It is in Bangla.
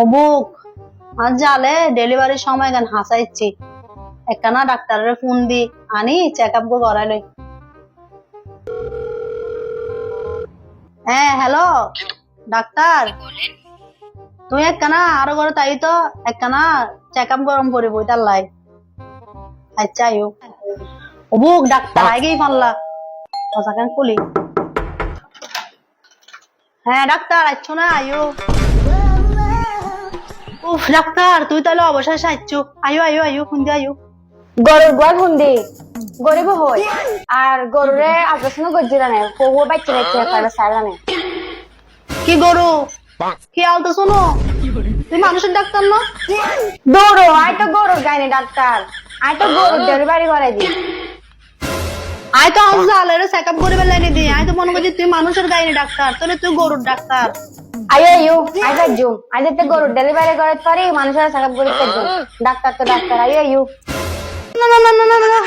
অবুক আজ জালে ডেলিভারির সময় গান হাসাইছি একখানা ডাক্তারের ফোন দি আনি চেক আপ করাই লই। হ্যাঁ হ্যালো ডাক্তার, তুই একখানা আরো করে তাই তো একখানা চেক আপ গরম করি বইতার লাই। আচ্ছা আয়ু অবুক ডাক্তার আগেই পারলা ওসাকান খুলি। হ্যাঁ ডাক্তার আচ্ছ না আয়ু। উফ ডাক্তার তুই তাহলে অবশেষে আইছু। আয়ু আয়ু আয়ু খুন্দি আয়ু। গরুর গোয়াল হুন্দি গরিব হই আর গরুরে আগ্রাসন গজ্জিরা নেই কবু বাচ্চা বাচ্চা তারা সারা নেই। কি গরু কি আলতো শোনো, তুই মানুষের ডাক্তার না? দৌড়ো আয় তো গরুর গাইনি ডাক্তার, আয় তো গরুর ডেলিভারি করাই দি। আয় তো আজ জালের চেক আপ করিবার লাইনে দি। আয় তো মনে করছি তুই মানুষের গাইনি ডাক্তার, তাহলে তুই গরুর ডাক্তার। আয়ো আয়ো আয় বাজু আয় দেখতে গরুর ডেলিভারি করাতে পারি মানুষের চেকআপ করিতে ডাক্তার তো ডাক্তার আয়ো আয়ো। না না না না না